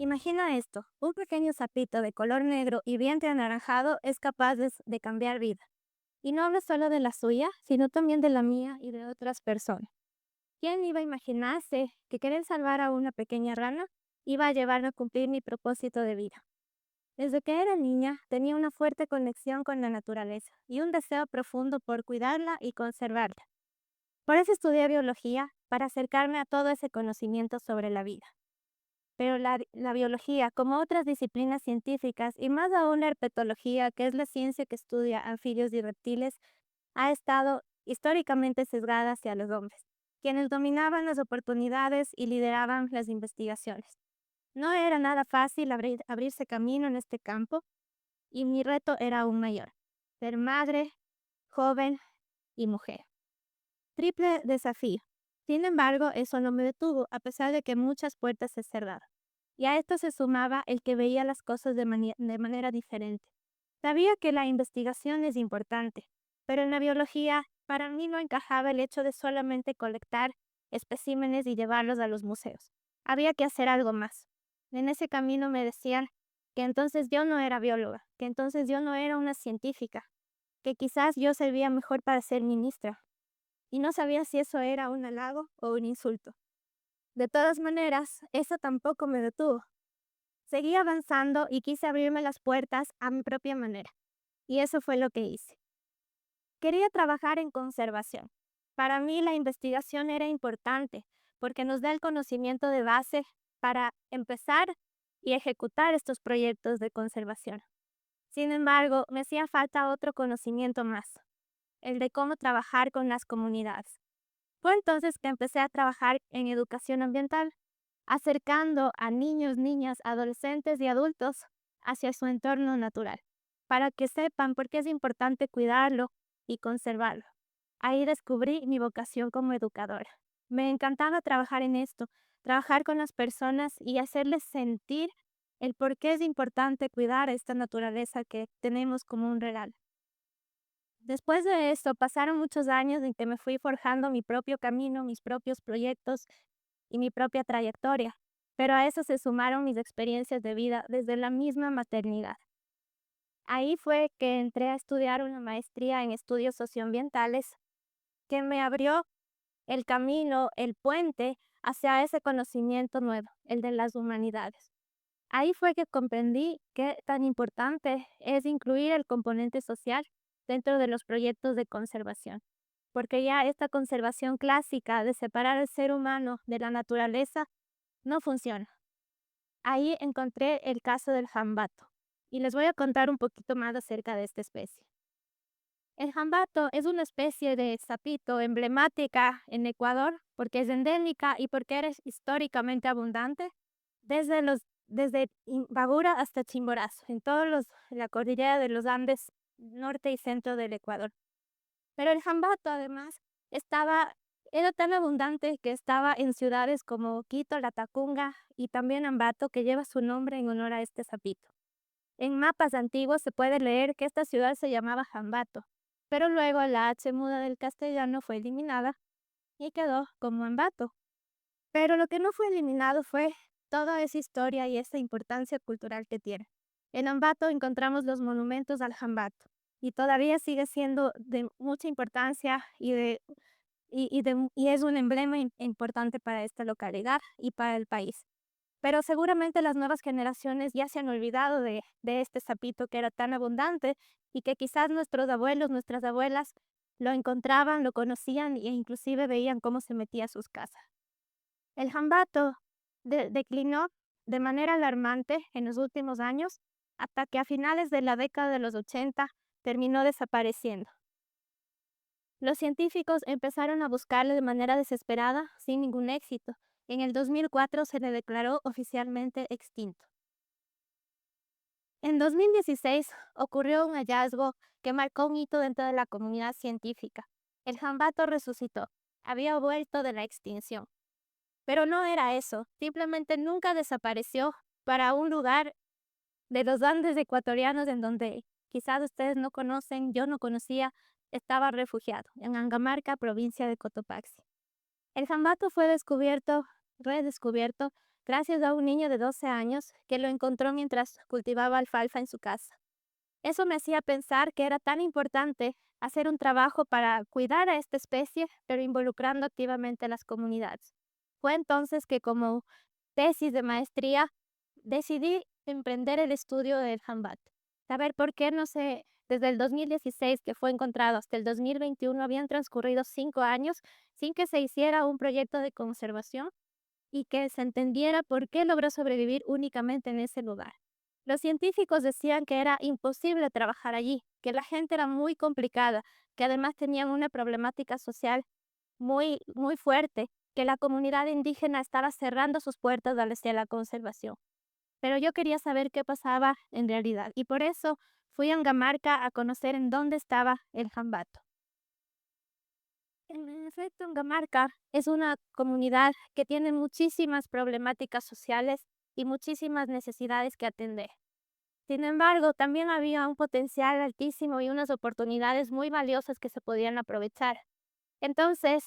Imagina esto, un pequeño sapito de color negro y vientre anaranjado es capaz de cambiar vida. Y no hablo solo de la suya, sino también de la mía y de otras personas. ¿Quién iba a imaginarse que querer salvar a una pequeña rana iba a llevarme a cumplir mi propósito de vida? Desde que era niña tenía una fuerte conexión con la naturaleza y un deseo profundo por cuidarla y conservarla. Por eso estudié biología, para acercarme a todo ese conocimiento sobre la vida. Pero la biología, como otras disciplinas científicas y más aún la herpetología, que es la ciencia que estudia anfibios y reptiles, ha estado históricamente sesgada hacia los hombres, quienes dominaban las oportunidades y lideraban las investigaciones. No era nada fácil abrirse camino en este campo y mi reto era aún mayor: ser madre, joven y mujer. Triple desafío. Sin embargo, eso no me detuvo, a pesar de que muchas puertas se cerraron. Y a esto se sumaba el que veía las cosas de manera diferente. Sabía que la investigación es importante, pero en la biología para mí no encajaba el hecho de solamente colectar especímenes y llevarlos a los museos. Había que hacer algo más. En ese camino me decían que entonces yo no era bióloga, que entonces yo no era una científica, que quizás yo servía mejor para ser ministra, y no sabía si eso era un halago o un insulto. De todas maneras, eso tampoco me detuvo. Seguí avanzando y quise abrirme las puertas a mi propia manera, y eso fue lo que hice. Quería trabajar en conservación. Para mí la investigación era importante porque nos da el conocimiento de base para empezar y ejecutar estos proyectos de conservación. Sin embargo, me hacía falta otro conocimiento más, el de cómo trabajar con las comunidades. Fue entonces que empecé a trabajar en educación ambiental, acercando a niños, niñas, adolescentes y adultos hacia su entorno natural, para que sepan por qué es importante cuidarlo y conservarlo. Ahí descubrí mi vocación como educadora. Me encantaba trabajar en esto, trabajar con las personas y hacerles sentir el por qué es importante cuidar esta naturaleza que tenemos como un regalo. Después de esto, pasaron muchos años en que me fui forjando mi propio camino, mis propios proyectos y mi propia trayectoria, pero a eso se sumaron mis experiencias de vida desde la misma maternidad. Ahí fue que entré a estudiar una maestría en estudios socioambientales que me abrió el camino, el puente hacia ese conocimiento nuevo, el de las humanidades. Ahí fue que comprendí qué tan importante es incluir el componente social dentro de los proyectos de conservación, porque ya esta conservación clásica de separar al ser humano de la naturaleza no funciona. Ahí encontré el caso del jambato y les voy a contar un poquito más acerca de esta especie. El jambato es una especie de sapito emblemática en Ecuador porque es endémica y porque es históricamente abundante desde Imbabura hasta Chimborazo, en la cordillera de los Andes, norte y centro del Ecuador. Pero el jambato además era tan abundante que estaba en ciudades como Quito, Latacunga y también Ambato, que lleva su nombre en honor a este sapito. En mapas antiguos se puede leer que esta ciudad se llamaba Jambato, pero luego la H muda del castellano fue eliminada y quedó como Ambato. Pero lo que no fue eliminado fue toda esa historia y esa importancia cultural que tiene. En Ambato encontramos los monumentos al Jambato y todavía sigue siendo de mucha importancia y es un emblema importante para esta localidad y para el país. Pero seguramente las nuevas generaciones ya se han olvidado de este sapito que era tan abundante y que quizás nuestros abuelos, nuestras abuelas lo encontraban, lo conocían e inclusive veían cómo se metía a sus casas. El jambato declinó de manera alarmante en los últimos años hasta que a finales de la década de los 80 terminó desapareciendo. Los científicos empezaron a buscarlo de manera desesperada, sin ningún éxito. En el 2004 se le declaró oficialmente extinto. En 2016 ocurrió un hallazgo que marcó un hito dentro de la comunidad científica. El jambato resucitó, había vuelto de la extinción. Pero no era eso, simplemente nunca desapareció para un lugar de los Andes ecuatorianos en donde quizás ustedes no conocen, yo no conocía, estaba refugiado, en Angamarca, provincia de Cotopaxi. El jambato fue redescubierto gracias a un niño de 12 años que lo encontró mientras cultivaba alfalfa en su casa. Eso me hacía pensar que era tan importante hacer un trabajo para cuidar a esta especie, pero involucrando activamente a las comunidades. Fue entonces que como tesis de maestría decidí emprender el estudio del jambat. Saber por qué no sé, desde el 2016 que fue encontrado hasta el 2021 habían transcurrido 5 años sin que se hiciera un proyecto de conservación y que se entendiera por qué logró sobrevivir únicamente en ese lugar. Los científicos decían que era imposible trabajar allí, que la gente era muy complicada, que además tenían una problemática social muy fuerte, que la comunidad indígena estaba cerrando sus puertas hacia la conservación. Pero yo quería saber qué pasaba en realidad y por eso fui a Angamarca a conocer en dónde estaba el Jambato. En efecto, Angamarca es una comunidad que tiene muchísimas problemáticas sociales y muchísimas necesidades que atender. Sin embargo, también había un potencial altísimo y unas oportunidades muy valiosas que se podían aprovechar. Entonces,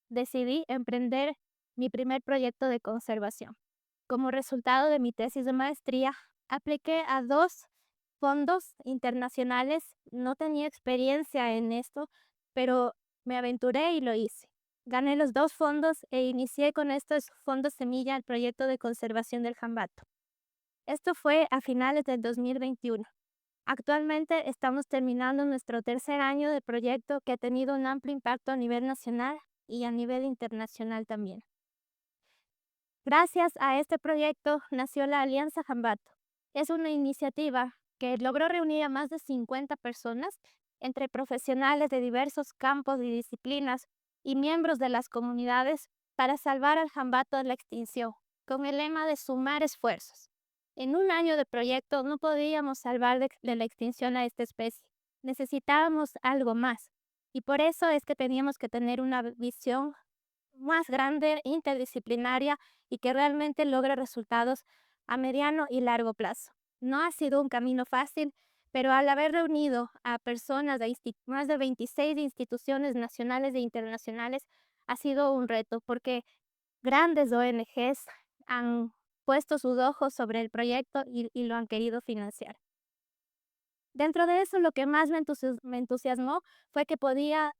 decidí emprender mi primer proyecto de conservación. Como resultado de mi tesis de maestría, apliqué a 2 fondos internacionales. No tenía experiencia en esto, pero me aventuré y lo hice. Gané los 2 fondos e inicié con estos fondos semilla el proyecto de conservación del jambato. Esto fue a finales del 2021. Actualmente estamos terminando nuestro tercer año de proyecto que ha tenido un amplio impacto a nivel nacional y a nivel internacional también. Gracias a este proyecto nació la Alianza Jambato. Es una iniciativa que logró reunir a más de 50 personas, entre profesionales de diversos campos y disciplinas y miembros de las comunidades, para salvar al jambato de la extinción, con el lema de sumar esfuerzos. En un año de proyecto no podíamos salvar de la extinción a esta especie. Necesitábamos algo más. Y por eso es que teníamos que tener una visión más grande, interdisciplinaria y que realmente logre resultados a mediano y largo plazo. No ha sido un camino fácil, pero al haber reunido a personas de más de 26 instituciones nacionales e internacionales, ha sido un reto porque grandes ONGs han puesto sus ojos sobre el proyecto y lo han querido financiar. Dentro de eso, lo que más me entusiasmó fue que podía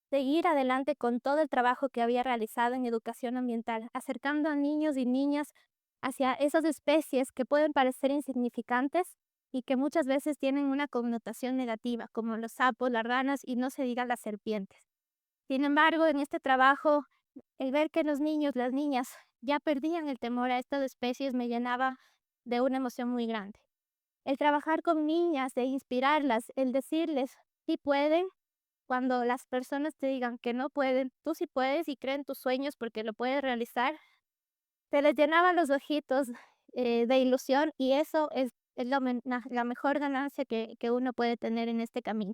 seguir adelante con todo el trabajo que había realizado en educación ambiental, acercando a niños y niñas hacia esas especies que pueden parecer insignificantes y que muchas veces tienen una connotación negativa, como los sapos, las ranas y no se diga las serpientes. Sin embargo, en este trabajo, el ver que los niños, las niñas ya perdían el temor a estas especies me llenaba de una emoción muy grande. El trabajar con niñas, de inspirarlas, el decirles, sí pueden, cuando las personas te digan que no pueden, tú sí puedes y creen tus sueños porque lo puedes realizar, se les llenaban los ojitos de ilusión y eso es la mejor ganancia que uno puede tener en este camino.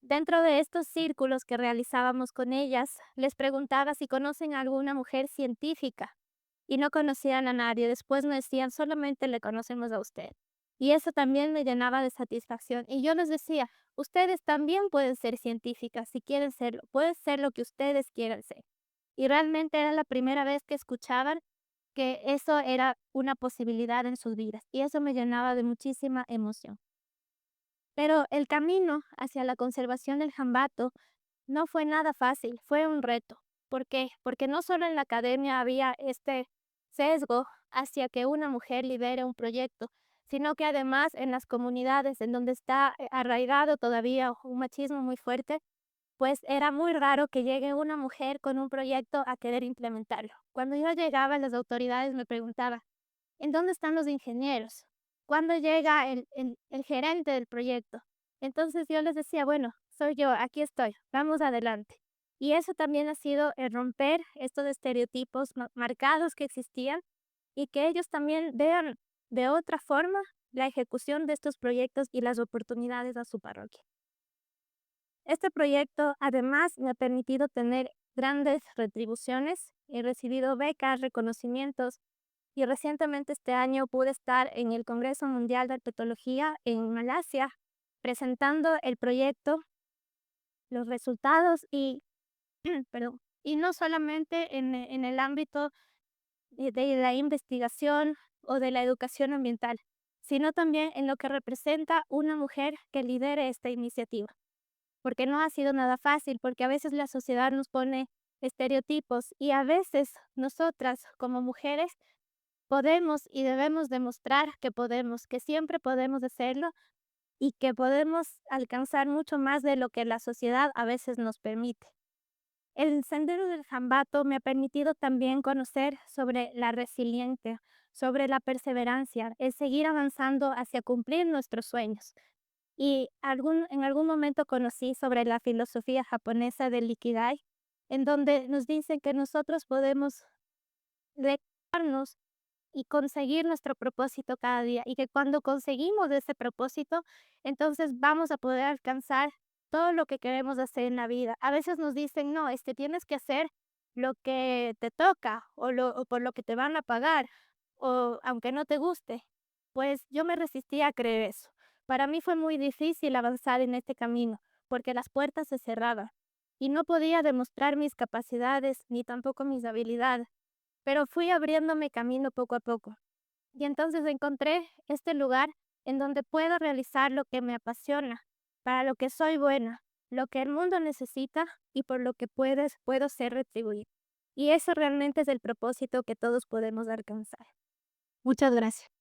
Dentro de estos círculos que realizábamos con ellas, les preguntaba si conocen a alguna mujer científica y no conocían a nadie. Después me decían, solamente le conocemos a usted. Y eso también me llenaba de satisfacción. Y yo les decía, ustedes también pueden ser científicas si quieren serlo. Pueden ser lo que ustedes quieran ser. Y realmente era la primera vez que escuchaban que eso era una posibilidad en sus vidas. Y eso me llenaba de muchísima emoción. Pero el camino hacia la conservación del jambato no fue nada fácil, fue un reto. ¿Por qué? Porque no solo en la academia había este sesgo hacia que una mujer lidere un proyecto, sino que además en las comunidades en donde está arraigado todavía un machismo muy fuerte, pues era muy raro que llegue una mujer con un proyecto a querer implementarlo. Cuando yo llegaba, las autoridades me preguntaban, ¿en dónde están los ingenieros? ¿Cuándo llega el gerente del proyecto? Entonces yo les decía, bueno, soy yo, aquí estoy, vamos adelante. Y eso también ha sido el romper estos estereotipos marcados que existían y que ellos también vean de otra forma la ejecución de estos proyectos y las oportunidades a su parroquia. Este proyecto además me ha permitido tener grandes retribuciones, he recibido becas, reconocimientos y recientemente este año pude estar en el Congreso Mundial de Herpetología en Malasia presentando el proyecto, los resultados y, perdón, y no solamente en el ámbito de la investigación o de la educación ambiental, sino también en lo que representa una mujer que lidere esta iniciativa. Porque no ha sido nada fácil, porque a veces la sociedad nos pone estereotipos y a veces nosotras como mujeres podemos y debemos demostrar que podemos, que siempre podemos hacerlo y que podemos alcanzar mucho más de lo que la sociedad a veces nos permite. El Sendero del Jambato me ha permitido también conocer sobre la resiliencia, sobre la perseverancia, el seguir avanzando hacia cumplir nuestros sueños. Y en algún momento conocí sobre la filosofía japonesa del Ikigai, en donde nos dicen que nosotros podemos dedicarnos y conseguir nuestro propósito cada día, y que cuando conseguimos ese propósito, entonces vamos a poder alcanzar todo lo que queremos hacer en la vida. A veces nos dicen, no, tienes que hacer lo que te toca o por lo que te van a pagar, o aunque no te guste. Pues yo me resistía a creer eso. Para mí fue muy difícil avanzar en este camino, porque las puertas se cerraban y no podía demostrar mis capacidades ni tampoco mis habilidades, pero fui abriéndome camino poco a poco. Y entonces encontré este lugar en donde puedo realizar lo que me apasiona, para lo que soy buena, lo que el mundo necesita y por lo que puedo ser retribuida. Y eso realmente es el propósito que todos podemos alcanzar. Muchas gracias.